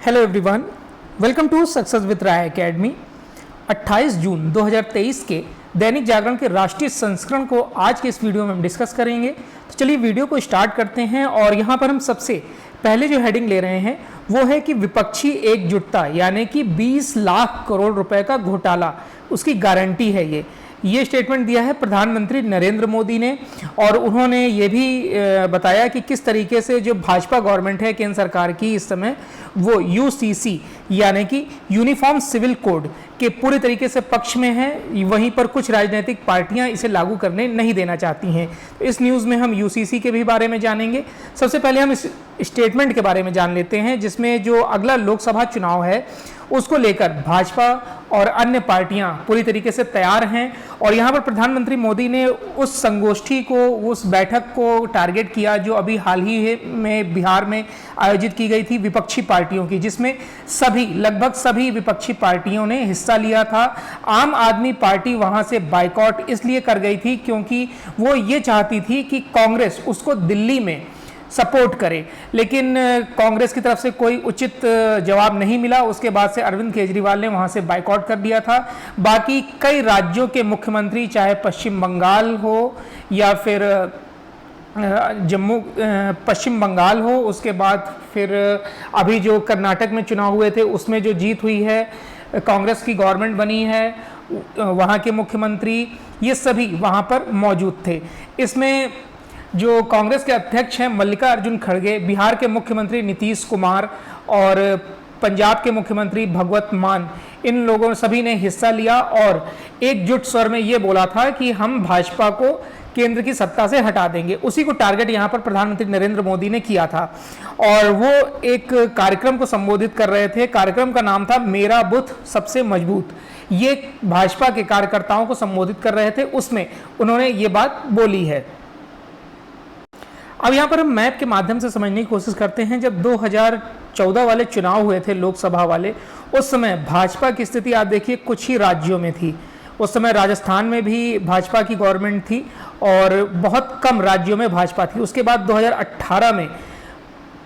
Hello everyone, welcome to success with Rai academy. 28 जून 2023 के दैनिक जागरण के राष्ट्रीय संस्करण को आज के इस वीडियो में हम डिस्कस करेंगे। तो चलिए वीडियो को स्टार्ट करते हैं। और यहाँ पर हम सबसे पहले जो हेडिंग ले रहे हैं वो है कि विपक्षी एकजुटता, यानी कि 20 लाख करोड़ रुपए का घोटाला, उसकी गारंटी है। ये स्टेटमेंट दिया है प्रधानमंत्री नरेंद्र मोदी ने। और उन्होंने ये भी बताया कि किस तरीके से जो भाजपा गवर्नमेंट है केंद्र सरकार की इस समय, वो यूसीसी यानी कि यूनिफॉर्म सिविल कोड के पूरे तरीके से पक्ष में है। वहीं पर कुछ राजनीतिक पार्टियां इसे लागू करने नहीं देना चाहती हैं। तो इस न्यूज़ में हम यूसीसी के भी बारे में जानेंगे। सबसे पहले हम इस स्टेटमेंट के बारे में जान लेते हैं, जिसमें जो अगला लोकसभा चुनाव है उसको लेकर भाजपा और अन्य पार्टियां पूरी तरीके से तैयार हैं। और यहाँ पर प्रधानमंत्री मोदी ने उस संगोष्ठी को, उस बैठक को टारगेट किया जो अभी हाल ही में बिहार में आयोजित की गई थी विपक्षी पार्टियों की, जिसमें लगभग सभी विपक्षी पार्टियों ने हिस्सा लिया था। आम आदमी पार्टी वहां से बाइकआउट इसलिए कर गई थी क्योंकि वो ये चाहती थी कि कांग्रेस उसको दिल्ली में सपोर्ट करे, लेकिन कांग्रेस की तरफ से कोई उचित जवाब नहीं मिला। उसके बाद से अरविंद केजरीवाल ने वहां से बाइकआउट कर दिया था। बाकी कई राज्यों के मुख्यमंत्री, चाहे पश्चिम बंगाल हो या फिर पश्चिम बंगाल हो, उसके बाद फिर अभी जो कर्नाटक में चुनाव हुए थे उसमें जो जीत हुई है, कांग्रेस की गवर्नमेंट बनी है, वहाँ के मुख्यमंत्री ये सभी वहाँ पर मौजूद थे। इसमें जो कांग्रेस के अध्यक्ष हैं मल्लिकार्जुन खड़गे, बिहार के मुख्यमंत्री नीतीश कुमार और पंजाब के मुख्यमंत्री भगवत मान, इन लोगों सभी ने हिस्सा लिया और एकजुट स्वर में ये बोला था कि हम भाजपा को केंद्र की सत्ता से हटा देंगे। उसी को टारगेट यहाँ पर प्रधानमंत्री नरेंद्र मोदी ने किया था और वो एक कार्यक्रम को संबोधित कर रहे थे। कार्यक्रम का नाम था मेरा बुथ सबसे मजबूत। ये भाजपा के कार्यकर्ताओं को संबोधित कर रहे थे, उसमें उन्होंने ये बात बोली है। अब यहाँ पर हम मैप के माध्यम से समझने की कोशिश करते हैं। जब 2014 वाले चुनाव हुए थे लोकसभा वाले, उस समय भाजपा की स्थिति आप देखिए कुछ ही राज्यों में थी। उस समय राजस्थान में भी भाजपा की गवर्नमेंट थी और बहुत कम राज्यों में भाजपा थी। उसके बाद 2018 में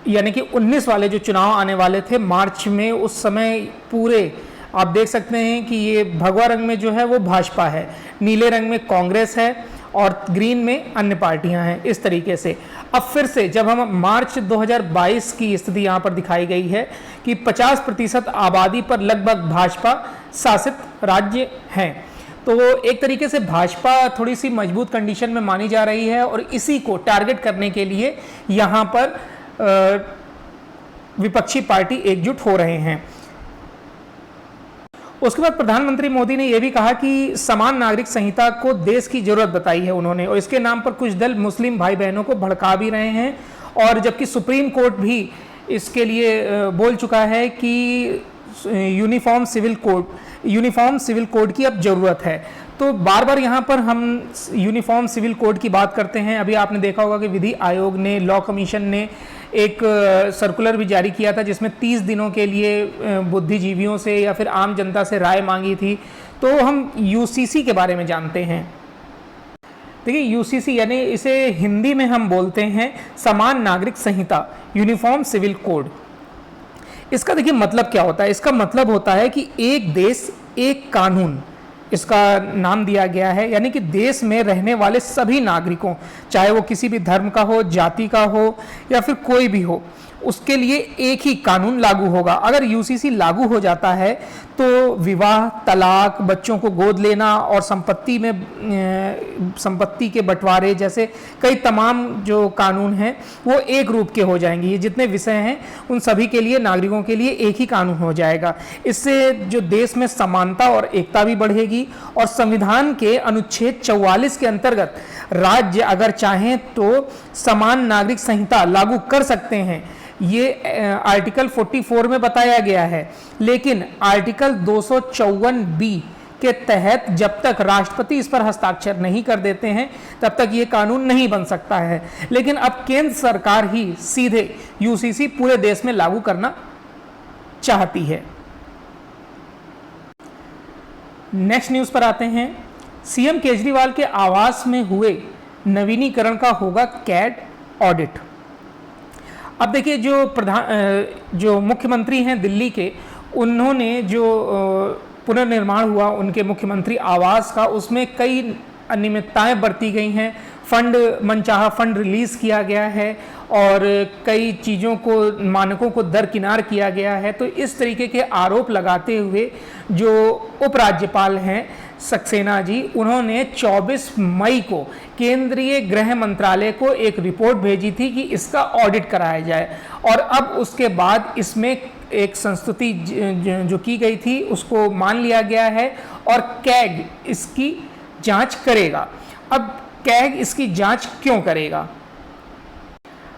यानी कि 19 वाले जो चुनाव आने वाले थे मार्च में, उस समय पूरे आप देख सकते हैं कि ये भगवा रंग में जो है वो भाजपा है, नीले रंग में कांग्रेस है और ग्रीन में अन्य पार्टियां हैं। इस तरीके से अब फिर से जब हम मार्च 2022 की स्थिति यहाँ पर दिखाई गई है कि 50% आबादी पर लगभग भाजपा शासित राज्य हैं, तो एक तरीके से भाजपा थोड़ी सी मजबूत कंडीशन में मानी जा रही है और इसी को टारगेट करने के लिए यहाँ पर विपक्षी पार्टी एकजुट हो रहे हैं। उसके बाद प्रधानमंत्री मोदी ने यह भी कहा कि समान नागरिक संहिता को देश की जरूरत बताई है उन्होंने, और इसके नाम पर कुछ दल मुस्लिम भाई बहनों को भड़का भी रहे हैं। और जबकि सुप्रीम कोर्ट भी इसके लिए बोल चुका है कि यूनिफॉर्म सिविल कोड की अब जरूरत है। तो बार बार यहाँ पर हम यूनिफॉर्म सिविल कोड की बात करते हैं। अभी आपने देखा होगा कि विधि आयोग ने, लॉ कमीशन ने एक सर्कुलर भी जारी किया था जिसमें 30 दिनों के लिए बुद्धिजीवियों से या फिर आम जनता से राय मांगी थी। तो हम यूसीसी के बारे में जानते हैं। देखिए यूसीसी यानी इसे हिंदी में हम बोलते हैं समान नागरिक संहिता, यूनिफॉर्म सिविल कोड। इसका देखिए मतलब क्या होता है। इसका मतलब होता है कि एक देश एक कानून, इसका नाम दिया गया है। यानी कि देश में रहने वाले सभी नागरिकों, चाहे वो किसी भी धर्म का हो, जाति का हो या फिर कोई भी हो, उसके लिए एक ही कानून लागू होगा। अगर यूसीसी लागू हो जाता है तो विवाह, तलाक, बच्चों को गोद लेना और संपत्ति के बंटवारे जैसे कई तमाम जो कानून हैं वो एक रूप के हो जाएंगे। ये जितने विषय हैं उन सभी के लिए, नागरिकों के लिए एक ही कानून हो जाएगा। इससे जो देश में समानता और एकता भी बढ़ेगी और संविधान के अनुच्छेद 44 के अंतर्गत राज्य अगर चाहें तो समान नागरिक संहिता लागू कर सकते हैं। ये आर्टिकल 44 में बताया गया है, लेकिन आर्टिकल 254B के तहत जब तक राष्ट्रपति इस पर हस्ताक्षर नहीं कर देते हैं तब तक ये कानून नहीं बन सकता है। लेकिन अब केंद्र सरकार ही सीधे यूसीसी पूरे देश में लागू करना चाहती है। नेक्स्ट न्यूज़ पर आते हैं। सीएम केजरीवाल के आवास में हुए नवीनीकरण का होगा कैट ऑडिट। अब देखिए जो मुख्यमंत्री हैं दिल्ली के, उन्होंने जो पुनर्निर्माण हुआ उनके मुख्यमंत्री आवास का, उसमें कई अनियमितताएं बरती गई हैं। मनचाहा फंड रिलीज़ किया गया है और कई चीज़ों को, मानकों को दरकिनार किया गया है। तो इस तरीके के आरोप लगाते हुए जो उपराज्यपाल हैं सक्सेना जी, उन्होंने 24 मई को केंद्रीय गृह मंत्रालय को एक रिपोर्ट भेजी थी कि इसका ऑडिट कराया जाए, और अब उसके बाद इसमें एक संस्तुति जो की गई थी उसको मान लिया गया है और कैग इसकी जांच करेगा। अब कैग इसकी जांच क्यों करेगा?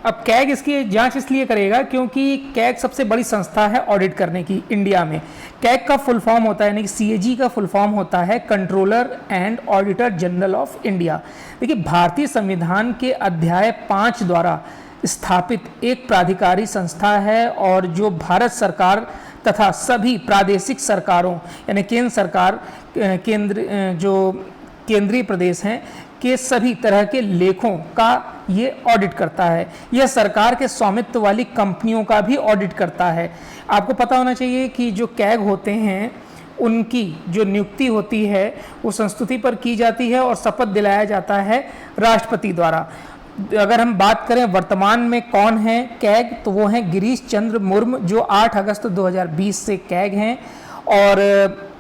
अब कैग इसकी जांच इसलिए करेगा क्योंकि कैग सबसे बड़ी संस्था है ऑडिट करने की इंडिया में। कैग का फुल फॉर्म होता है, यानी कि सीएजी का फुल फॉर्म होता है controller and auditor general of India. देखिए, भारतीय संविधान के अध्याय 5 द्वारा स्थापित एक प्राधिकारी संस्था है और जो भारत सरकार तथा सभी प्रादेशिक सरकारों यानी केंद्र सरकार, जो केंद्रीय प्रदेश हैं के सभी तरह के लेखों का ये ऑडिट करता है। यह सरकार के स्वामित्व वाली कंपनियों का भी ऑडिट करता है। आपको पता होना चाहिए कि जो कैग होते हैं उनकी जो नियुक्ति होती है वो संस्तुति पर की जाती है और शपथ दिलाया जाता है राष्ट्रपति द्वारा। अगर हम बात करें वर्तमान में कौन है कैग, तो वो हैं गिरीश चंद्र मुर्मू, जो 8 अगस्त 2020 से कैग हैं। और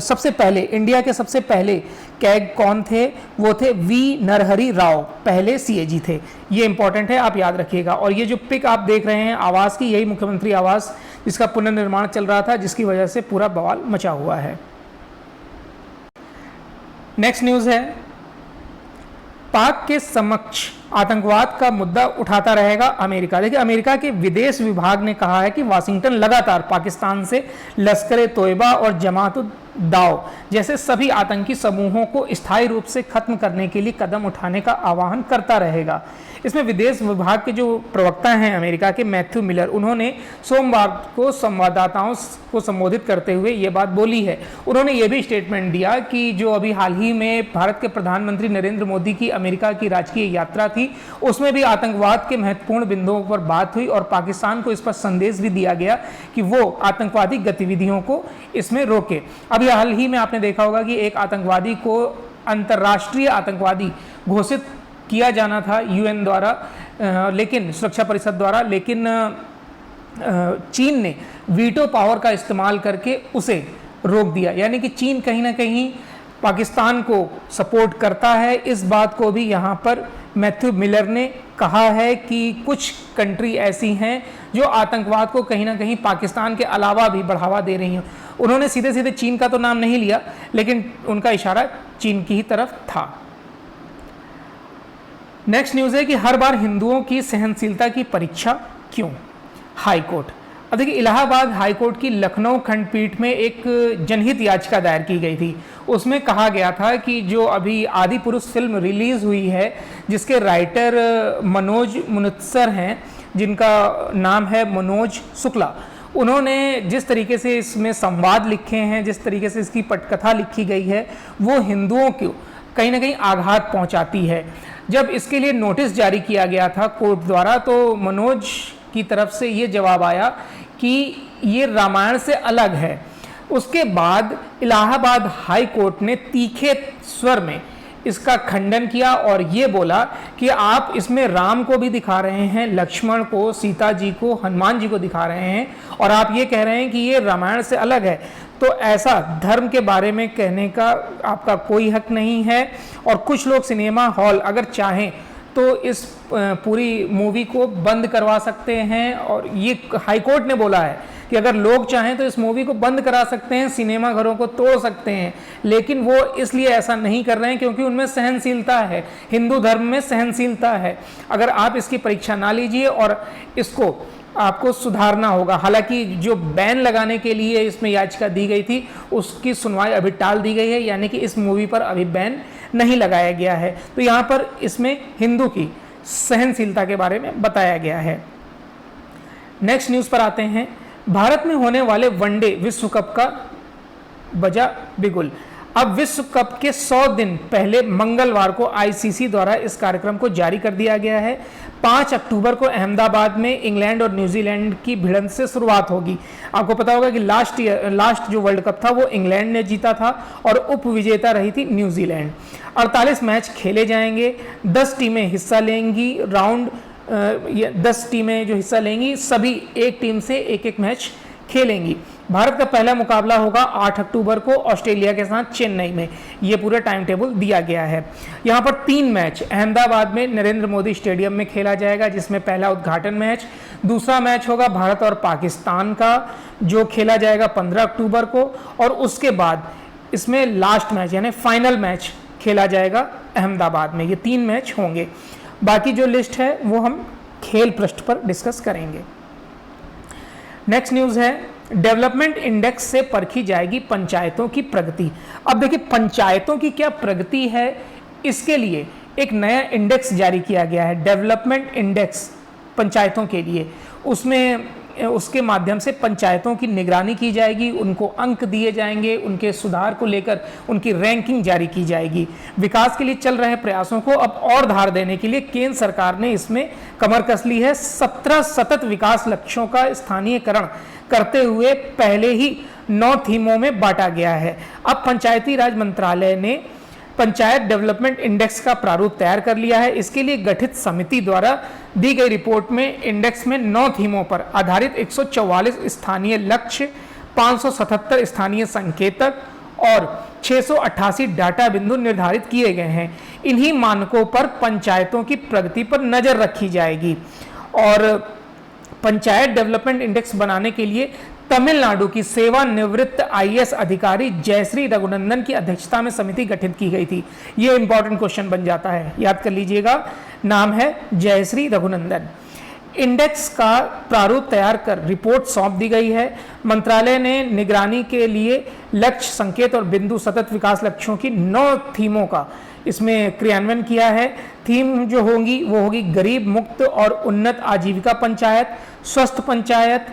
सबसे पहले इंडिया के सबसे पहले कैग कौन थे? वो थे वी नरहरि राव, पहले सीएजी थे। ये इंपॉर्टेंट है, आप याद रखिएगा। और ये जो पिक आप देख रहे हैं आवास की, यही मुख्यमंत्री आवास जिसका पुनर्निर्माण चल रहा था, जिसकी वजह से पूरा बवाल मचा हुआ है। नेक्स्ट न्यूज़ है, पाक के समक्ष आतंकवाद का मुद्दा उठाता रहेगा अमेरिका। देखिए, अमेरिका के विदेश विभाग ने कहा है कि वाशिंगटन लगातार पाकिस्तान से लश्कर-ए-तोयबा और जमात-उद-दाव जैसे सभी आतंकी समूहों को स्थायी रूप से खत्म करने के लिए कदम उठाने का आह्वान करता रहेगा। इसमें विदेश विभाग के जो प्रवक्ता हैं अमेरिका के, मैथ्यू मिलर, उन्होंने सोमवार को संवाददाताओं को संबोधित करते हुए ये बात बोली है। उन्होंने ये भी स्टेटमेंट दिया कि जो अभी हाल ही में भारत के प्रधानमंत्री नरेंद्र मोदी की अमेरिका की राजकीय यात्रा थी, उसमें भी आतंकवाद के महत्वपूर्ण बिंदुओं पर बात हुई और पाकिस्तान को इस पर संदेश भी दिया गया कि वो आतंकवादी गतिविधियों को इसमें रोके। अभी हाल ही में आपने देखा होगा कि एक आतंकवादी को अंतर्राष्ट्रीय आतंकवादी घोषित किया जाना था यूएन द्वारा, लेकिन सुरक्षा परिषद द्वारा, लेकिन चीन ने वीटो पावर का इस्तेमाल करके उसे रोक दिया। यानी कि चीन कहीं ना कहीं पाकिस्तान को सपोर्ट करता है। इस बात को भी यहाँ पर मैथ्यू मिलर ने कहा है कि कुछ कंट्री ऐसी हैं जो आतंकवाद को कहीं ना कहीं पाकिस्तान के अलावा भी बढ़ावा दे रही हैं। उन्होंने सीधे सीधे चीन का तो नाम नहीं लिया, लेकिन उनका इशारा चीन की ही तरफ था। नेक्स्ट न्यूज़ है कि हर बार हिंदुओं की सहनशीलता की परीक्षा क्यों? High court. अब देखिए, इलाहाबाद हाई कोर्ट की लखनऊ खंडपीठ में एक जनहित याचिका दायर की गई थी। उसमें कहा गया था कि जो अभी आदि पुरुष फिल्म रिलीज़ हुई है, जिसके राइटर मनोज मुनस्सर हैं, जिनका नाम है मनोज शुक्ला, उन्होंने जिस तरीके से इसमें संवाद लिखे हैं, जिस तरीके से इसकी पटकथा लिखी गई है, वो हिंदुओं को कहीं ना कहीं आघात पहुंचाती है। जब इसके लिए नोटिस जारी किया गया था कोर्ट द्वारा, तो मनोज की तरफ से ये जवाब आया कि ये रामायण से अलग है। उसके बाद इलाहाबाद हाई कोर्ट ने तीखे स्वर में इसका खंडन किया और ये बोला कि आप इसमें राम को भी दिखा रहे हैं, लक्ष्मण को, सीता जी को, हनुमान जी को दिखा रहे हैं, और आप ये कह रहे हैं कि ये रामायण से अलग है। तो ऐसा धर्म के बारे में कहने का आपका कोई हक नहीं है। और कुछ लोग सिनेमा हॉल अगर चाहें तो इस पूरी मूवी को बंद करवा सकते हैं, और ये हाई कोर्ट ने बोला है कि अगर लोग चाहें तो इस मूवी को बंद करा सकते हैं, सिनेमा घरों को तोड़ सकते हैं, लेकिन वो इसलिए ऐसा नहीं कर रहे हैं क्योंकि उनमें सहनशीलता है, हिंदू धर्म में सहनशीलता है। अगर आप इसकी परीक्षा ना लीजिए और इसको आपको सुधारना होगा। हालांकि जो बैन लगाने के लिए इसमें याचिका दी गई थी, उसकी सुनवाई अभी टाल दी गई है, यानी कि इस मूवी पर अभी बैन नहीं लगाया गया है। तो यहाँ पर इसमें हिंदू की सहनशीलता के बारे में बताया गया है। नेक्स्ट न्यूज़ पर आते हैं। भारत में होने वाले वनडे विश्व कप का बजा बिगुल। अब विश्व कप के 100 दिन पहले मंगलवार को आईसीसी द्वारा इस कार्यक्रम को जारी कर दिया गया है। 5 अक्टूबर को अहमदाबाद में इंग्लैंड और न्यूजीलैंड की भिड़ंत से शुरुआत होगी। आपको पता होगा कि लास्ट जो वर्ल्ड कप था वो इंग्लैंड ने जीता था और उप विजेता रही थी न्यूजीलैंड। 48 मैच खेले जाएंगे, 10 टीमें हिस्सा लेंगी। 10 टीमें जो हिस्सा लेंगी सभी एक टीम से एक मैच खेलेंगी। भारत का पहला मुकाबला होगा 8 अक्टूबर को ऑस्ट्रेलिया के साथ चेन्नई में। ये पूरा टाइम टेबल दिया गया है। यहाँ पर 3 मैच अहमदाबाद में नरेंद्र मोदी स्टेडियम में खेला जाएगा, जिसमें पहला उद्घाटन मैच, दूसरा मैच होगा भारत और पाकिस्तान का जो खेला जाएगा 15 अक्टूबर को, और उसके बाद इसमें लास्ट मैच यानी फाइनल मैच खेला जाएगा अहमदाबाद में। ये 3 मैच होंगे। बाकी जो लिस्ट है वो हम खेल पृष्ठ पर डिस्कस करेंगे। नेक्स्ट न्यूज़ है डेवलपमेंट इंडेक्स से परखी जाएगी पंचायतों की प्रगति। अब देखिए पंचायतों की क्या प्रगति है, इसके लिए एक नया इंडेक्स जारी किया गया है, डेवलपमेंट इंडेक्स पंचायतों के लिए। उसके माध्यम से पंचायतों की निगरानी की जाएगी, उनको अंक दिए जाएंगे, उनके सुधार को लेकर उनकी रैंकिंग जारी की जाएगी। विकास के लिए चल रहे प्रयासों को अब और धार देने के लिए केंद्र सरकार ने इसमें कमर कस ली है। 17 सतत विकास लक्ष्यों का स्थानीयकरण करते हुए पहले ही 9 थीमों में बांटा गया है। अब पंचायती राज मंत्रालय ने पंचायत डेवलपमेंट इंडेक्स का प्रारूप तैयार कर लिया है। इसके लिए गठित समिति द्वारा दी गई रिपोर्ट में इंडेक्स में 9 थीमों पर आधारित 144 स्थानीय लक्ष्य, 577 स्थानीय संकेतक और 688 डाटा बिंदु निर्धारित किए गए हैं। इन्हीं मानकों पर पंचायतों की प्रगति पर नजर रखी जाएगी। और पंचायत डेवलपमेंट इंडेक्स बनाने के लिए तमिलनाडु की सेवानिवृत्त आईएएस अधिकारी जयश्री रघुनंदन की अध्यक्षता में समिति गठित की गई थी। ये इंपॉर्टेंट क्वेश्चन बन जाता है, याद कर लीजिएगा। नाम है जयश्री रघुनंदन। इंडेक्स का प्रारूप तैयार कर रिपोर्ट सौंप दी गई है। मंत्रालय ने निगरानी के लिए लक्ष्य, संकेत और बिंदु सतत विकास लक्ष्यों की 9 थीमों का इसमें क्रियान्वयन किया है। थीम जो होंगी वो होगी गरीब मुक्त और उन्नत आजीविका पंचायत, स्वस्थ पंचायत,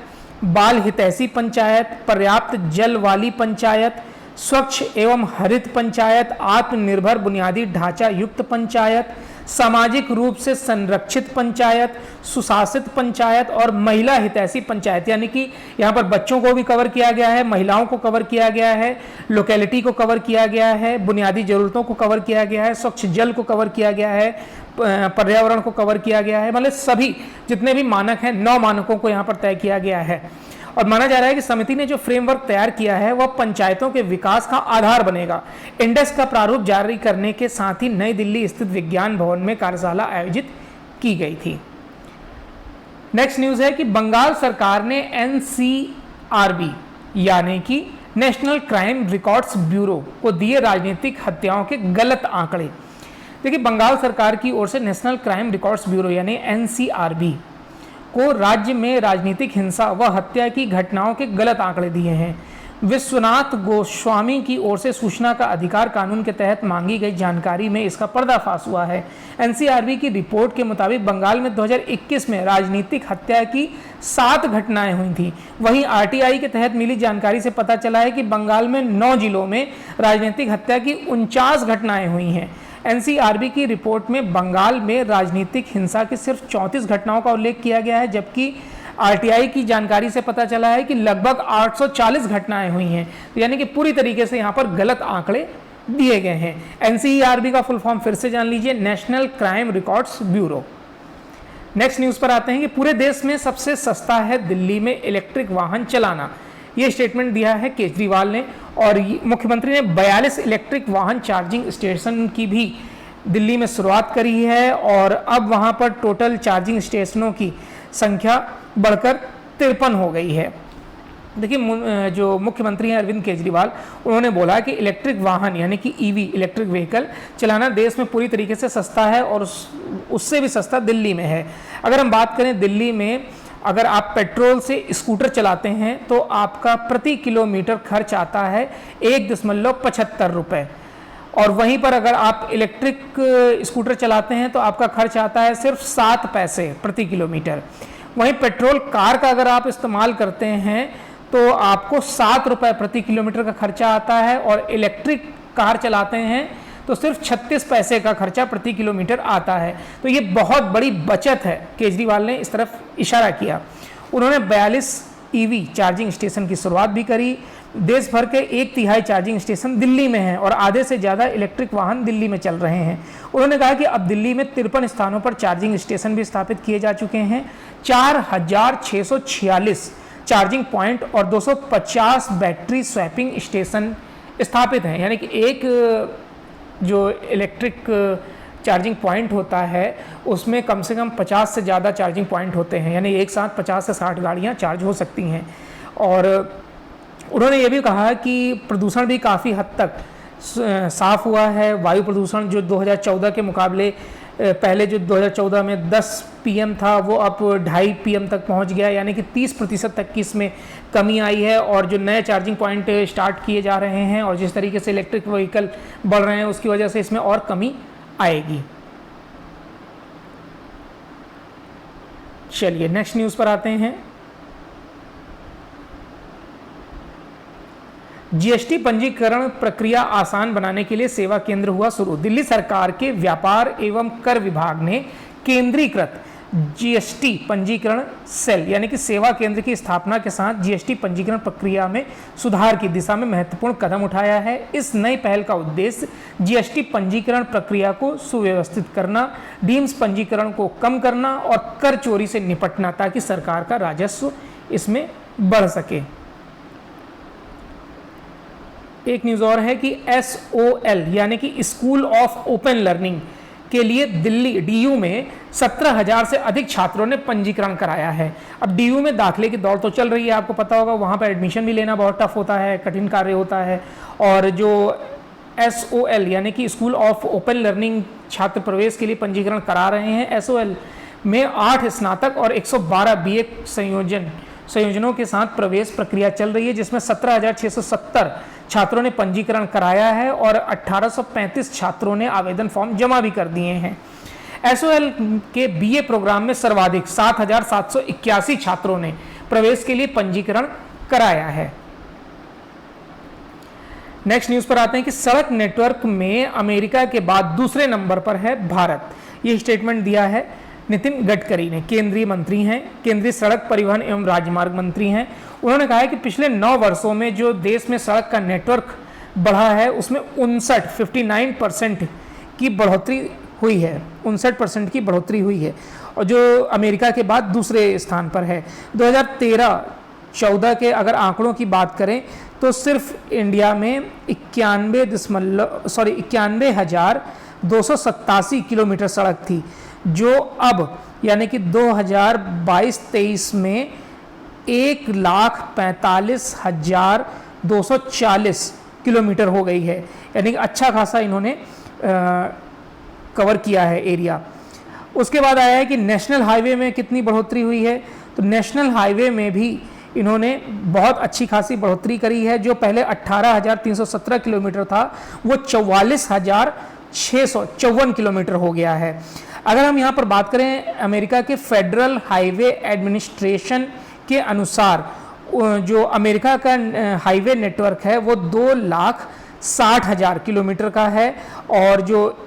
बाल हितैषी पंचायत, पर्याप्त जल वाली पंचायत, स्वच्छ एवं हरित पंचायत, आत्मनिर्भर बुनियादी ढांचा युक्त पंचायत, सामाजिक रूप से संरक्षित पंचायत, सुशासित पंचायत और महिला हितैषी पंचायत। यानी कि यहाँ पर बच्चों को भी कवर किया गया है, महिलाओं को कवर किया गया है, लोकेलिटी को कवर किया गया है, बुनियादी जरूरतों को कवर किया गया है, स्वच्छ जल को कवर किया गया है, पर्यावरण को कवर किया गया है। मतलब सभी जितने भी मानक हैं 9 मानकों को यहाँ पर तय किया गया है। और माना जा रहा है कि समिति ने जो फ्रेमवर्क तैयार किया है वह पंचायतों के विकास का आधार बनेगा। इंडेक्स का प्रारूप जारी करने के साथ ही नई दिल्ली स्थित विज्ञान भवन में कार्यशाला आयोजित की गई थी। नेक्स्ट न्यूज है कि बंगाल सरकार ने एनसीआरबी यानी कि नेशनल क्राइम रिकॉर्ड्स ब्यूरो को दिए राजनीतिक हत्याओं के गलत आंकड़े। देखिए बंगाल सरकार की ओर से नेशनल क्राइम रिकॉर्ड्स ब्यूरो यानी एनसीआरबी को राज्य में राजनीतिक हिंसा व हत्या की घटनाओं के गलत आंकड़े दिए हैं। विश्वनाथ गोस्वामी की ओर से सूचना का अधिकार कानून के तहत मांगी गई जानकारी में इसका पर्दाफाश हुआ है। एनसीआरबी की रिपोर्ट के मुताबिक बंगाल में 2021 में राजनीतिक हत्या की 7 घटनाएं हुई थी। वहीं आरटीआई के तहत मिली जानकारी से पता चला है कि बंगाल में 9 जिलों में राजनीतिक हत्या की 49 घटनाएं हुई हैं। एनसीआरबी की रिपोर्ट में बंगाल में राजनीतिक हिंसा की सिर्फ 34 घटनाओं का उल्लेख किया गया है, जबकि आरटीआई की जानकारी से पता चला है कि लगभग 840 घटनाएं हुई हैं। तो यानी कि पूरी तरीके से यहाँ पर गलत आंकड़े दिए गए हैं। एनसीआरबी का फुल फॉर्म फिर से जान लीजिए, national crime records bureau. Next news पर आते हैं कि पूरे देश में सबसे सस्ता है दिल्ली में इलेक्ट्रिक वाहन चलाना। ये स्टेटमेंट दिया है केजरीवाल ने और मुख्यमंत्री ने 42 इलेक्ट्रिक वाहन चार्जिंग स्टेशन की भी दिल्ली में शुरुआत करी है और अब वहां पर टोटल चार्जिंग स्टेशनों की संख्या बढ़कर 53 हो गई है। देखिए जो मुख्यमंत्री हैं अरविंद केजरीवाल, उन्होंने बोला कि इलेक्ट्रिक वाहन यानी कि ईवी इलेक्ट्रिक व्हीकल चलाना देश में पूरी तरीके से सस्ता है और उससे भी सस्ता दिल्ली में है। अगर हम बात करें दिल्ली में, अगर आप पेट्रोल से स्कूटर चलाते हैं तो आपका प्रति किलोमीटर खर्च आता है 1.75 रुपये और वहीं पर अगर आप इलेक्ट्रिक स्कूटर चलाते हैं तो आपका खर्च आता है सिर्फ 7 पैसे प्रति किलोमीटर। वहीं पेट्रोल कार का अगर आप इस्तेमाल करते हैं तो आपको 7 रुपये प्रति किलोमीटर का खर्चा आता है और इलेक्ट्रिक कार चलाते हैं तो सिर्फ 36 पैसे का खर्चा प्रति किलोमीटर आता है। तो ये बहुत बड़ी बचत है। केजरीवाल ने इस तरफ इशारा किया। उन्होंने 42 ईवी चार्जिंग स्टेशन की शुरुआत भी करी। देश भर के 1/3 चार्जिंग स्टेशन दिल्ली में हैं और आधे से ज़्यादा इलेक्ट्रिक वाहन दिल्ली में चल रहे हैं। उन्होंने कहा कि अब दिल्ली में 53 स्थानों पर चार्जिंग स्टेशन भी स्थापित किए जा चुके हैं। 4646 चार्जिंग पॉइंट और 250 बैटरी स्वैपिंग स्टेशन स्थापित हैं। यानी कि एक जो इलेक्ट्रिक चार्जिंग पॉइंट होता है उसमें कम से कम 50 से ज़्यादा चार्जिंग पॉइंट होते हैं, यानी एक साथ 50 से 60 गाड़ियाँ चार्ज हो सकती हैं। और उन्होंने ये भी कहा कि प्रदूषण भी काफ़ी हद तक साफ़ हुआ है। वायु प्रदूषण जो 2014 के मुकाबले पहले जो 2014 में 10 पीएम था वो अब 2.5 पीएम तक पहुंच गया, यानी कि 30% तक की इसमें कमी आई है। और जो नए चार्जिंग पॉइंट स्टार्ट किए जा रहे हैं और जिस तरीके से इलेक्ट्रिक व्हीकल बढ़ रहे हैं उसकी वजह से इसमें और कमी आएगी। चलिए नेक्स्ट न्यूज़ पर आते हैं। जीएसटी पंजीकरण प्रक्रिया आसान बनाने के लिए सेवा केंद्र हुआ शुरू। दिल्ली सरकार के व्यापार एवं कर विभाग ने केंद्रीकृत जीएसटी पंजीकरण सेल यानी कि सेवा केंद्र की स्थापना के साथ जीएसटी पंजीकरण प्रक्रिया में सुधार की दिशा में महत्वपूर्ण कदम उठाया है। इस नई पहल का उद्देश्य जीएसटी पंजीकरण प्रक्रिया को सुव्यवस्थित करना, डीम्स पंजीकरण को कम करना और कर चोरी से निपटना, ताकि सरकार का राजस्व इसमें बढ़ सके। एक न्यूज़ और है कि SOL यानी कि स्कूल ऑफ ओपन लर्निंग के लिए दिल्ली DU में 17,000 से अधिक छात्रों ने पंजीकरण कराया है। अब DU में दाखिले की दौड़ तो चल रही है, आपको पता होगा, वहाँ पर एडमिशन भी लेना बहुत टफ होता है, कठिन कार्य होता है। और जो SOL यानी कि स्कूल ऑफ ओपन लर्निंग छात्र प्रवेश के लिए पंजीकरण करा रहे हैं, SOL में 8 स्नातक और 112 BA संयोजनों के साथ प्रवेश प्रक्रिया चल रही है, जिसमें 17,670 छात्रों ने पंजीकरण कराया है और 1835 छात्रों ने आवेदन फॉर्म जमा भी कर दिए हैं। SOL के BA प्रोग्राम में सर्वाधिक 7,781 छात्रों ने प्रवेश के लिए पंजीकरण कराया है। नेक्स्ट न्यूज़ पर आते हैं कि सड़क नेटवर्क में अमेरिका के बाद दूसरे नंबर पर है भारत। ये स्टेटमेंट दिया है नितिन गडकरी ने, केंद्रीय मंत्री हैं, केंद्रीय सड़क परिवहन एवं राजमार्ग मंत्री हैं। उन्होंने कहा है कि पिछले 9 वर्षों में जो देश में सड़क का नेटवर्क बढ़ा है उसमें 59% की बढ़ोतरी हुई है, 59% की बढ़ोतरी हुई है, और जो अमेरिका के बाद दूसरे स्थान पर है। 2013-14 के अगर आंकड़ों की बात करें तो सिर्फ इंडिया में 91,287 किलोमीटर सड़क थी, जो अब यानी कि 2022-23 में 1,45,240 किलोमीटर हो गई है। यानी कि अच्छा खासा इन्होंने कवर किया है एरिया। उसके बाद आया है कि नेशनल हाईवे में कितनी बढ़ोतरी हुई है, तो नेशनल हाईवे में भी इन्होंने बहुत अच्छी खासी बढ़ोतरी करी है। जो पहले 18,317 किलोमीटर था वो 44,654 किलोमीटर हो गया है। अगर हम यहाँ पर बात करें अमेरिका के फेडरल हाईवे एडमिनिस्ट्रेशन के अनुसार, जो अमेरिका का हाईवे नेटवर्क है वो 2,60,000 किलोमीटर का है और जो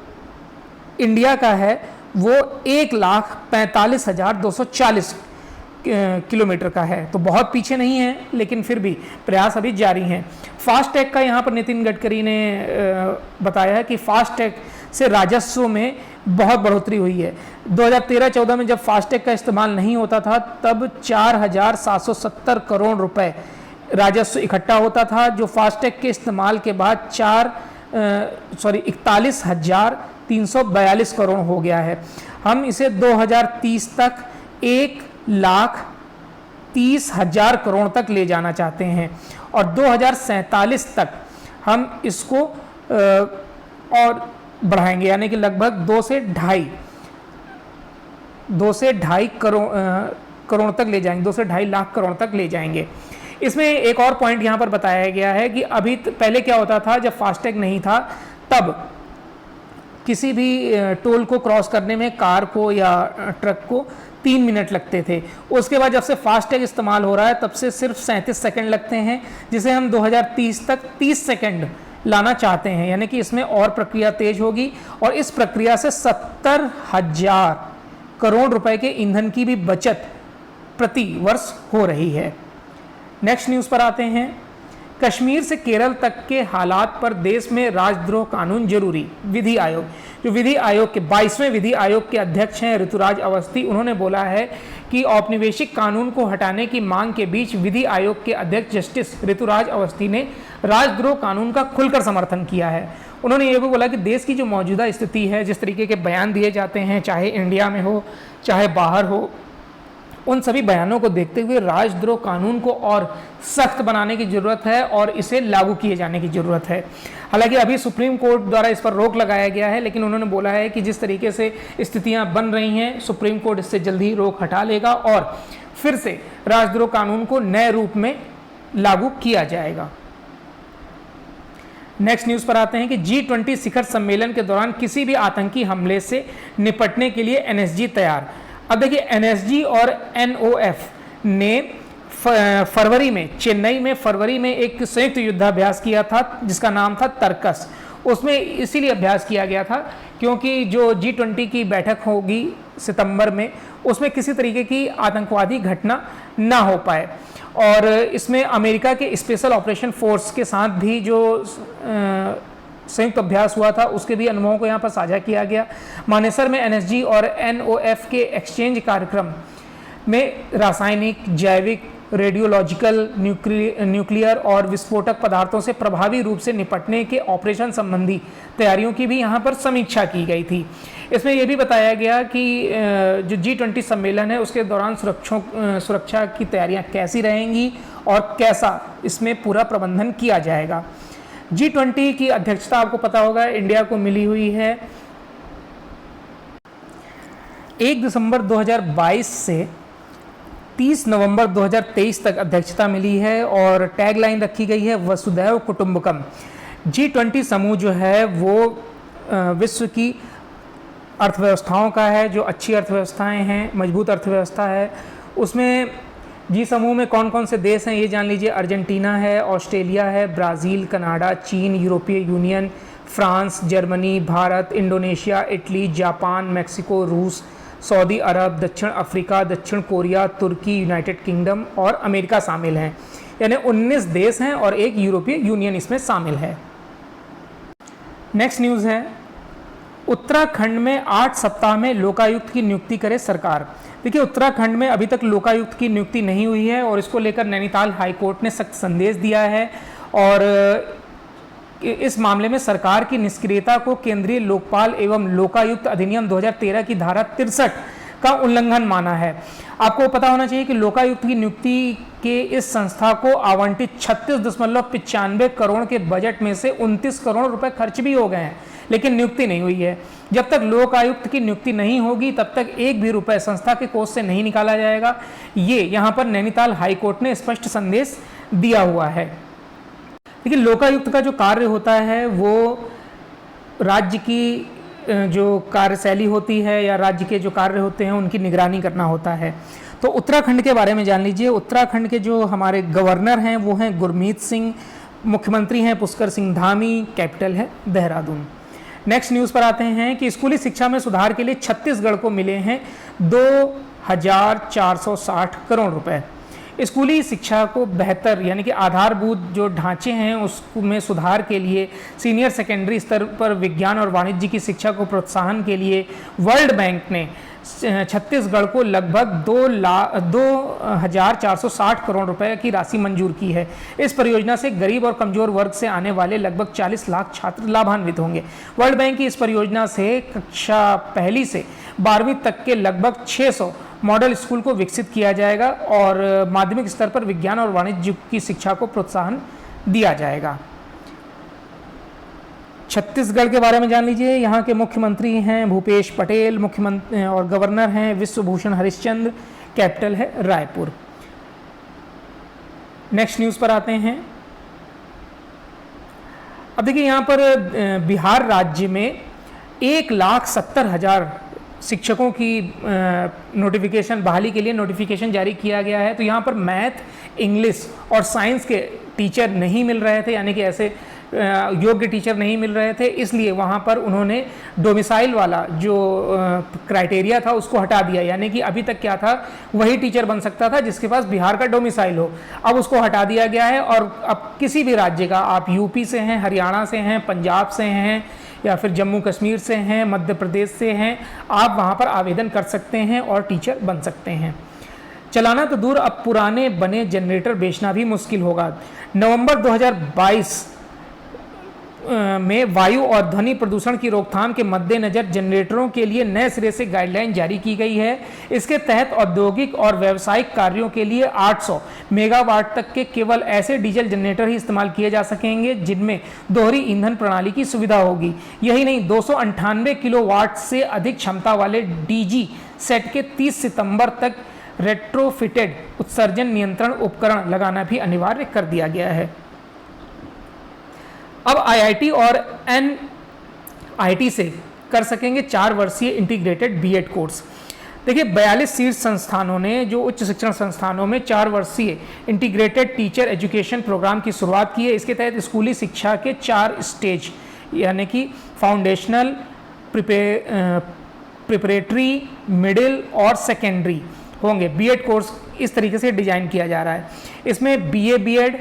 इंडिया का है वो 1,45,240 किलोमीटर का है। तो बहुत पीछे नहीं है, लेकिन फिर भी प्रयास अभी जारी हैं। फास्टैग का यहाँ पर नितिन गडकरी ने बताया है कि फास्टैग से राजस्व में बहुत बढ़ोतरी हुई है। 2013-14 में जब फास्टैग का इस्तेमाल नहीं होता था तब 4,770 करोड़ रुपए राजस्व इकट्ठा होता था, जो फास्टैग के इस्तेमाल के बाद 41,342 करोड़ हो गया है। हम इसे 2030 तक 1,30,000 करोड़ तक ले जाना चाहते हैं और 2047 तक हम इसको और बढ़ाएंगे, यानी कि लगभग 2 से ढाई करोड़ तक ले जाएंगे, 2 से ढाई लाख करोड़ तक ले जाएंगे। इसमें एक और पॉइंट यहाँ पर बताया गया है कि अभी पहले क्या होता था, जब फास्टैग नहीं था तब किसी भी टोल को क्रॉस करने में कार को या ट्रक को 3 मिनट लगते थे। उसके बाद जब से फास्टैग इस्तेमाल हो रहा है तब से सिर्फ 37 सेकंड लगते हैं, जिसे हम 2030 तक 30 सेकंड लाना चाहते हैं, यानी कि इसमें और प्रक्रिया तेज होगी और इस प्रक्रिया से 70,000 करोड़ रुपए के ईंधन की भी बचत प्रति वर्ष हो रही है। नेक्स्ट न्यूज़ पर आते हैं। कश्मीर से केरल तक के हालात पर देश में राजद्रोह कानून जरूरी। विधि आयोग, जो विधि आयोग के 22वें विधि आयोग के अध्यक्ष हैं ऋतुराज अवस्थी, उन्होंने बोला है कि औपनिवेशिक कानून को हटाने की मांग के बीच विधि आयोग के अध्यक्ष जस्टिस ऋतुराज अवस्थी ने राजद्रोह कानून का खुलकर समर्थन किया है। उन्होंने ये भी बोला कि देश की जो मौजूदा स्थिति है, जिस तरीके के बयान दिए जाते हैं, चाहे इंडिया में हो चाहे बाहर हो, उन सभी बयानों को देखते हुए राजद्रोह कानून को और सख्त बनाने की ज़रूरत है और इसे लागू किए जाने की ज़रूरत है। हालांकि अभी सुप्रीम कोर्ट द्वारा इस पर रोक लगाया गया है, लेकिन उन्होंने बोला है कि जिस तरीके से स्थितियां बन रही हैं, सुप्रीम कोर्ट इससे जल्दी ही रोक हटा लेगा और फिर से राजद्रोह कानून को नए रूप में लागू किया जाएगा। नेक्स्ट न्यूज़ पर आते हैं कि G20 शिखर सम्मेलन के दौरान किसी भी आतंकी हमले से निपटने के लिए NSG तैयार। अब देखिए, NSG और NOF ने फरवरी में, चेन्नई में फरवरी में एक संयुक्त युद्धाभ्यास किया था जिसका नाम था तर्कस। उसमें इसीलिए अभ्यास किया गया था क्योंकि जो G20 की बैठक होगी सितंबर में, उसमें किसी तरीके की आतंकवादी घटना ना हो पाए और इसमें अमेरिका के स्पेशल ऑपरेशन फोर्स के साथ भी जो संयुक्त अभ्यास हुआ था उसके भी अनुभवों को यहाँ पर साझा किया गया। मानेसर में NSG और NOF के एक्सचेंज कार्यक्रम में रासायनिक, जैविक, रेडियोलॉजिकल, न्यूक्लियर और विस्फोटक पदार्थों से प्रभावी रूप से निपटने के ऑपरेशन संबंधी तैयारियों की भी यहाँ पर समीक्षा की गई थी। इसमें यह भी बताया गया कि जो G20 सम्मेलन है उसके दौरान सुरक्षा की तैयारियाँ कैसी रहेंगी और कैसा इसमें पूरा प्रबंधन किया जाएगा। G20 की अध्यक्षता आपको पता होगा इंडिया को मिली हुई है 1 दिसंबर 2022 से 30 नवंबर 2023 तक अध्यक्षता मिली है और टैगलाइन रखी गई है वसुधैव कुटुंबकम। G20 समूह जो है वो विश्व की अर्थव्यवस्थाओं का है, जो अच्छी अर्थव्यवस्थाएं हैं, मजबूत अर्थव्यवस्था है। उसमें जी समूह में कौन कौन से देश हैं ये जान लीजिए। अर्जेंटीना है, ऑस्ट्रेलिया है, ब्राज़ील, कनाडा, चीन, यूरोपीय union, France, Germany, Bharat, Indonesia, Italy, Japan, Mexico, रूस, सऊदी अरब, दक्षिण अफ्रीका, दक्षिण कोरिया, तुर्की, यूनाइटेड किंगडम और अमेरिका शामिल हैं। यानी 19 देश हैं और एक यूरोपीय यूनियन इसमें शामिल है। नेक्स्ट न्यूज़ है, उत्तराखंड में 8 सप्ताह में लोकायुक्त की नियुक्ति करे सरकार। देखिए, उत्तराखंड में अभी तक लोकायुक्त की नियुक्ति नहीं हुई है और इसको लेकर नैनीताल हाईकोर्ट ने सख्त संदेश दिया है और इस मामले में सरकार की निष्क्रियता को केंद्रीय लोकपाल एवं लोकायुक्त अधिनियम 2013 की धारा 63 का उल्लंघन माना है। आपको पता होना चाहिए कि लोकायुक्त की नियुक्ति के इस संस्था को आवंटित 36.95 करोड़ के बजट में से 29 करोड़ रुपए खर्च भी हो गए हैं, लेकिन नियुक्ति नहीं हुई है। जब तक लोकायुक्त की नियुक्ति नहीं होगी तब तक एक भी रुपए संस्था के कोष से नहीं निकाला जाएगा। ये यहाँ पर नैनीताल हाईकोर्ट ने स्पष्ट संदेश दिया हुआ है। लेकिन लोकायुक्त का जो कार्य होता है वो राज्य की जो कार्यशैली होती है या राज्य के जो कार्य होते हैं उनकी निगरानी करना होता है। तो उत्तराखंड के बारे में जान लीजिए। उत्तराखंड के जो हमारे गवर्नर हैं वो हैं गुरमीत सिंह, मुख्यमंत्री हैं पुष्कर सिंह धामी, कैपिटल है देहरादून। नेक्स्ट न्यूज़ पर आते हैं कि स्कूली शिक्षा में सुधार के लिए छत्तीसगढ़ को मिले हैं 2,460 करोड़ रुपए। स्कूली शिक्षा को बेहतर यानी कि आधारभूत जो ढांचे हैं उसमें सुधार के लिए सीनियर सेकेंडरी स्तर पर विज्ञान और वाणिज्य की शिक्षा को प्रोत्साहन के लिए वर्ल्ड बैंक ने छत्तीसगढ़ को लगभग 2,460 करोड़ रुपए की राशि मंजूर की है। इस परियोजना से गरीब और कमजोर वर्ग से आने वाले लगभग 40 लाख छात्र लाभान्वित होंगे। वर्ल्ड बैंक की इस परियोजना से कक्षा 1 से 12वीं तक के लगभग 600 मॉडल स्कूल को विकसित किया जाएगा और माध्यमिक स्तर पर विज्ञान और वाणिज्य की शिक्षा को प्रोत्साहन दिया जाएगा। छत्तीसगढ़ के बारे में जान लीजिए। यहाँ के मुख्यमंत्री हैं भूपेश पटेल, मुख्यमंत्री और गवर्नर हैं विश्वभूषण हरिश्चंद्र, कैपिटल है रायपुर। नेक्स्ट न्यूज़ पर आते हैं। अब देखिए, यहाँ पर बिहार राज्य में 1,70,000 शिक्षकों की नोटिफिकेशन बहाली के लिए नोटिफिकेशन जारी किया गया है। तो यहाँ पर मैथ, इंग्लिश और साइंस के टीचर नहीं मिल रहे थे, यानी कि ऐसे योग्य टीचर नहीं मिल रहे थे, इसलिए वहाँ पर उन्होंने डोमिसाइल वाला जो क्राइटेरिया था उसको हटा दिया। यानी कि अभी तक क्या था, वही टीचर बन सकता था जिसके पास बिहार का डोमिसाइल हो, अब उसको हटा दिया गया है। और अब किसी भी राज्य का, आप यूपी से हैं, हरियाणा से हैं, पंजाब से हैं, या फिर जम्मू कश्मीर से हैं, मध्य प्रदेश से हैं, आप वहाँ पर आवेदन कर सकते हैं और टीचर बन सकते हैं। चलाना तो दूर, अब पुराने बने जनरेटर बेचना भी मुश्किल होगा। नवंबर 2022 में वायु और ध्वनि प्रदूषण की रोकथाम के मद्देनजर जनरेटरों के लिए नए सिरे से गाइडलाइन जारी की गई है। इसके तहत औद्योगिक और व्यावसायिक कार्यों के लिए 800 मेगावाट तक के केवल ऐसे डीजल जनरेटर ही इस्तेमाल किए जा सकेंगे जिनमें दोहरी ईंधन प्रणाली की सुविधा होगी। यही नहीं, 298 किलोवाट से अधिक क्षमता वाले डीजी सेट के 30 सितंबर तक रेट्रोफिटेड उत्सर्जन नियंत्रण उपकरण लगाना भी अनिवार्य कर दिया गया है। अब आईआईटी और एनआईटी से कर सकेंगे 4 वर्षीय इंटीग्रेटेड बीएड कोर्स। देखिए 42 शीर्ष संस्थानों ने, जो उच्च शिक्षण संस्थानों में 4 वर्षीय इंटीग्रेटेड टीचर एजुकेशन प्रोग्राम की शुरुआत की है। इसके तहत स्कूली शिक्षा के 4 स्टेज यानी कि फाउंडेशनल, प्रिपरेटरी, मिडिल और सेकेंडरी होंगे। बीएड कोर्स इस तरीके से डिजाइन किया जा रहा है। इसमें BA BEd,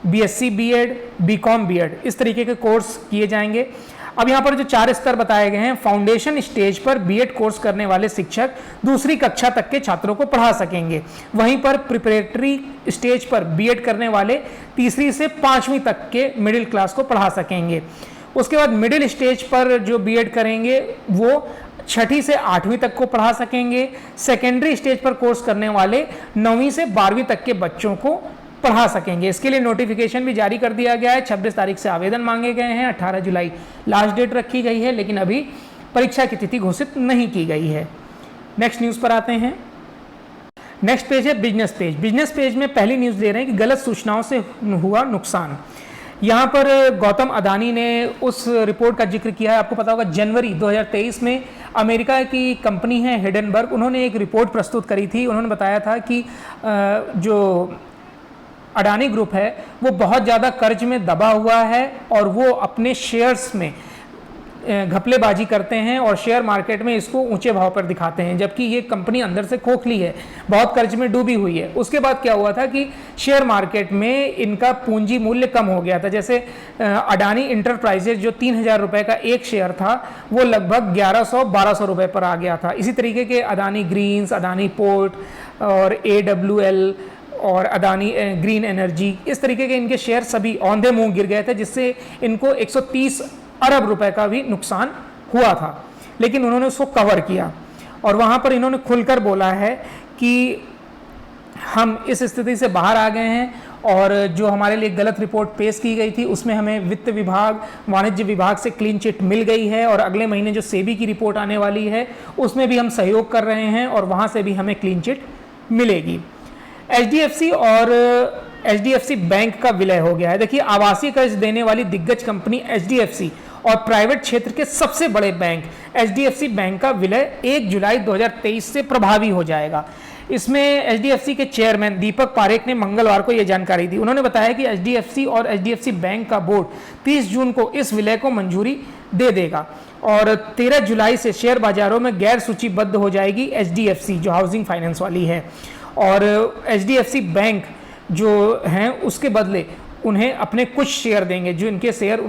BSc BEd, BCom BEd, इस तरीके के कोर्स किए जाएंगे। अब यहाँ पर जो 4 स्तर बताए गए हैं, फाउंडेशन स्टेज पर बीएड कोर्स करने वाले शिक्षक दूसरी कक्षा तक के छात्रों को पढ़ा सकेंगे। वहीं पर प्रिपरेटरी स्टेज पर बीएड करने वाले तीसरी से 5वीं तक के मिडिल क्लास को पढ़ा सकेंगे। उसके बाद मिडिल स्टेज पर जो बीएड करेंगे वो 6ठी से 8वीं तक को पढ़ा सकेंगे। सेकेंडरी स्टेज पर कोर्स करने वाले 9वीं से 12वीं तक के बच्चों को पढ़ा सकेंगे। इसके लिए नोटिफिकेशन भी जारी कर दिया गया है। 26 तारीख से आवेदन मांगे गए हैं, 18 जुलाई लास्ट डेट रखी गई है, लेकिन अभी परीक्षा की तिथि घोषित नहीं की गई है। नेक्स्ट न्यूज़ पर आते हैं। नेक्स्ट पेज है बिजनेस पेज। बिजनेस पेज में पहली न्यूज़ दे रहे हैं कि गलत सूचनाओं से हुआ नुकसान। यहाँ पर गौतम अदानी ने उस रिपोर्ट का जिक्र किया है। आपको पता होगा जनवरी 2023 में अमेरिका की कंपनी है हिडेनबर्ग, उन्होंने एक रिपोर्ट प्रस्तुत करी थी। उन्होंने बताया था कि जो अडानी ग्रुप है वो बहुत ज़्यादा कर्ज में दबा हुआ है और वो अपने शेयर्स में घपलेबाजी करते हैं और शेयर मार्केट में इसको ऊंचे भाव पर दिखाते हैं, जबकि ये कंपनी अंदर से खोखली है, बहुत कर्ज में डूबी हुई है। उसके बाद क्या हुआ था कि शेयर मार्केट में इनका पूंजी मूल्य कम हो गया था। जैसे अडानी इंटरप्राइजेज जो 3000 रुपये का एक शेयर था वो लगभग 1100-1200 रुपये पर आ गया था। इसी तरीके के अडानी ग्रीन्स, अडानी पोर्ट और AWL और अडानी ग्रीन एनर्जी, इस तरीके के इनके शेयर सभी औंधे मुंह गिर गए थे, जिससे इनको 130 अरब रुपए का भी नुकसान हुआ था। लेकिन उन्होंने उसको कवर किया और वहाँ पर इन्होंने खुलकर बोला है कि हम इस स्थिति से बाहर आ गए हैं और जो हमारे लिए गलत रिपोर्ट पेश की गई थी उसमें हमें वित्त विभाग, वाणिज्य विभाग से क्लीन चिट मिल गई है और अगले महीने जो सेबी की रिपोर्ट आने वाली है उसमें भी हम सहयोग कर रहे हैं और वहाँ से भी हमें क्लीन चिट मिलेगी। HDFC और HDFC बैंक का विलय हो गया है। देखिए आवासीय कर्ज देने वाली दिग्गज कंपनी HDFC और प्राइवेट क्षेत्र के सबसे बड़े बैंक HDFC बैंक का विलय 1 जुलाई 2023 से प्रभावी हो जाएगा। इसमें HDFC के चेयरमैन दीपक पारेख ने मंगलवार को यह जानकारी दी। उन्होंने बताया कि HDFC और HDFC बैंक का बोर्ड 30 जून को इस विलय को मंजूरी दे देगा और 13 जुलाई से शेयर बाजारों में गैर सूचीबद्ध हो जाएगी HDFC जो हाउसिंग फाइनेंस वाली है, और HDFC बैंक जो हैं उसके बदले उन्हें अपने कुछ शेयर देंगे जो इनके शेयर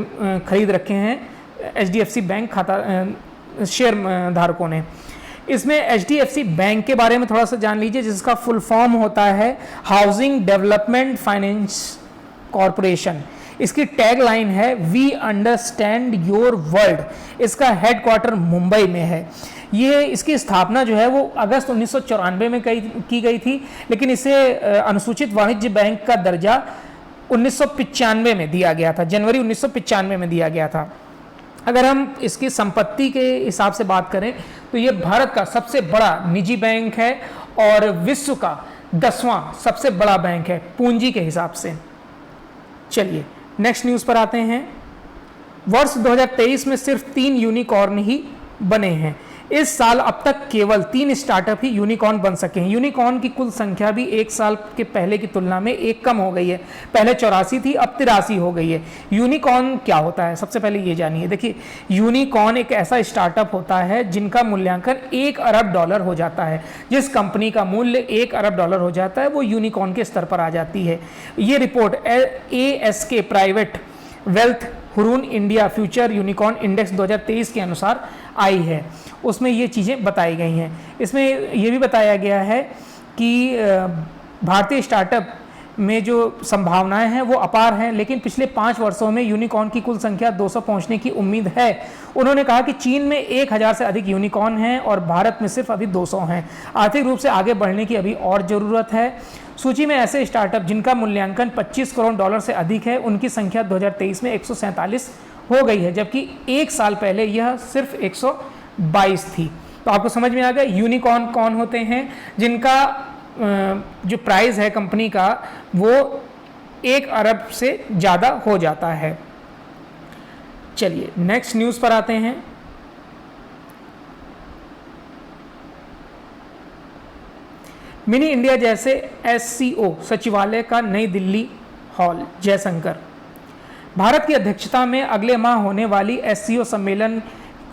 खरीद रखे हैं HDFC बैंक खाता शेयर धारकों ने। इसमें HDFC बैंक के बारे में थोड़ा सा जान लीजिए, जिसका फुल फॉर्म होता है हाउसिंग डेवलपमेंट फाइनेंस कॉरपोरेशन। इसकी टैग लाइन है वी अंडरस्टैंड योर वर्ल्ड। इसका हेडक्वार्टर मुंबई में है। ये इसकी स्थापना जो है वो अगस्त 1994 में की गई थी, लेकिन इसे अनुसूचित वाणिज्य बैंक का दर्जा 1995 में दिया गया था, जनवरी 1995 में दिया गया था। अगर हम इसकी संपत्ति के हिसाब से बात करें तो ये भारत का सबसे बड़ा निजी बैंक है और विश्व का 10वां सबसे बड़ा बैंक है पूंजी के हिसाब से। चलिए नेक्स्ट न्यूज़ पर आते हैं। वर्ष 2023 में सिर्फ 3 यूनिकॉर्न ही बने हैं। इस साल अब तक केवल 3 स्टार्टअप ही यूनिकॉर्न बन सके हैं। यूनिकॉर्न की कुल संख्या भी एक साल के पहले की तुलना में एक कम हो गई है। पहले 84 थी, अब 83 हो गई है। यूनिकॉर्न क्या होता है, सबसे पहले ये जानिए। देखिए, यूनिकॉर्न एक ऐसा स्टार्टअप होता है जिनका मूल्यांकन $1 अरब हो जाता है। जिस कंपनी का मूल्य $1 अरब हो जाता है वो यूनिकॉर्न के स्तर पर आ जाती है। ये report ASK private wealth Hurun India future unicorn index 2023 के अनुसार आई है। उसमें ये चीज़ें बताई गई हैं। इसमें ये भी बताया गया है कि भारतीय स्टार्टअप में जो संभावनाएं हैं वो अपार हैं, लेकिन पिछले 5 वर्षों में यूनिकॉर्न की कुल संख्या 200 पहुंचने की उम्मीद है। उन्होंने कहा कि चीन में 1000 से अधिक यूनिकॉर्न हैं और भारत में सिर्फ अभी 200 हैं। आर्थिक रूप से आगे बढ़ने की अभी और ज़रूरत है। सूची में ऐसे स्टार्टअप जिनका मूल्यांकन $25 करोड़ से अधिक है, उनकी संख्या 2023 में 147 हो गई है, जबकि एक साल पहले यह सिर्फ 122 थी। तो आपको समझ में आ गया यूनिकॉर्न कौन होते हैं, जिनका जो प्राइस है कंपनी का वो 1 अरब से ज़्यादा हो जाता है। चलिए नेक्स्ट न्यूज़ पर आते हैं। मिनी इंडिया जैसे SCO सचिवालय का नई दिल्ली हॉल। जयशंकर, भारत की अध्यक्षता में अगले माह होने वाली SCO सम्मेलन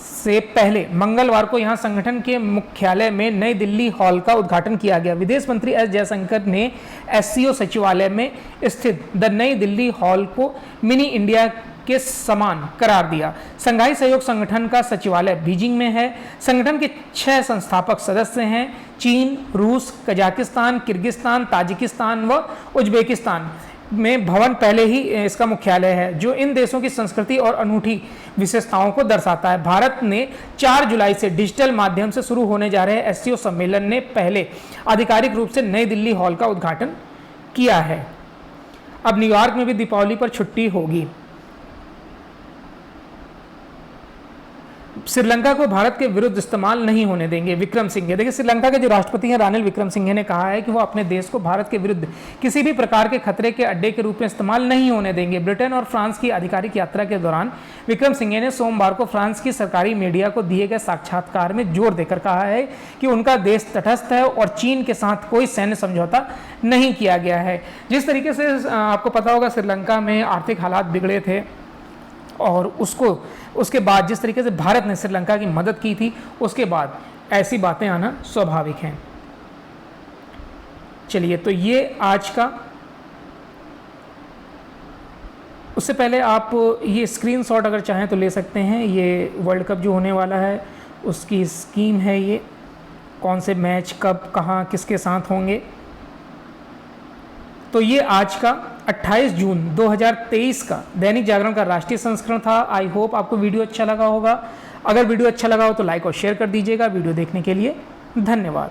से पहले मंगलवार को यहां संगठन के मुख्यालय में नई दिल्ली हॉल का उद्घाटन किया गया। विदेश मंत्री एस जयशंकर ने SCO सचिवालय में स्थित द नई दिल्ली हॉल को मिनी इंडिया के समान करार दिया। संघाई सहयोग संगठन का सचिवालय बीजिंग में है। संगठन के 6 संस्थापक सदस्य हैं, चीन, रूस, कजाकिस्तान, किर्गिस्तान, ताजिकिस्तान व उज्बेकिस्तान में भवन पहले ही इसका मुख्यालय है, जो इन देशों की संस्कृति और अनूठी विशेषताओं को दर्शाता है। भारत ने 4 जुलाई से डिजिटल माध्यम से शुरू होने जा रहे SCO सम्मेलन ने पहले आधिकारिक रूप से नई दिल्ली हॉल का उद्घाटन किया है। अब न्यूयॉर्क में भी दीपावली पर छुट्टी होगी। श्रीलंका को भारत के विरुद्ध इस्तेमाल नहीं होने देंगे, विक्रम सिंघे। देखिए, श्रीलंका के जो राष्ट्रपति हैं रानिल विक्रमसिंघे ने कहा है कि वो अपने देश को भारत के विरुद्ध किसी भी प्रकार के खतरे के अड्डे के रूप में इस्तेमाल नहीं होने देंगे। ब्रिटेन और फ्रांस की आधिकारिक यात्रा के दौरान विक्रमसिंघे ने सोमवार को फ्रांस की सरकारी मीडिया को दिए गए साक्षात्कार में जोर देकर कहा है कि उनका देश तटस्थ है और चीन के साथ कोई सैन्य समझौता नहीं किया गया है। जिस तरीके से आपको पता होगा श्रीलंका में आर्थिक हालात बिगड़े थे और उसके बाद जिस तरीके से भारत ने श्रीलंका की मदद की थी, उसके बाद ऐसी बातें आना स्वाभाविक हैं। चलिए, तो ये आज का। उससे पहले आप ये स्क्रीनशॉट अगर चाहें तो ले सकते हैं। ये वर्ल्ड कप जो होने वाला है उसकी स्कीम है, ये कौन से मैच कब कहाँ किसके साथ होंगे। तो ये आज का 28 जून 2023 का दैनिक जागरण का राष्ट्रीय संस्करण था। आई होप आपको वीडियो अच्छा लगा होगा। अगर वीडियो अच्छा लगा हो तो लाइक और शेयर कर दीजिएगा। वीडियो देखने के लिए धन्यवाद।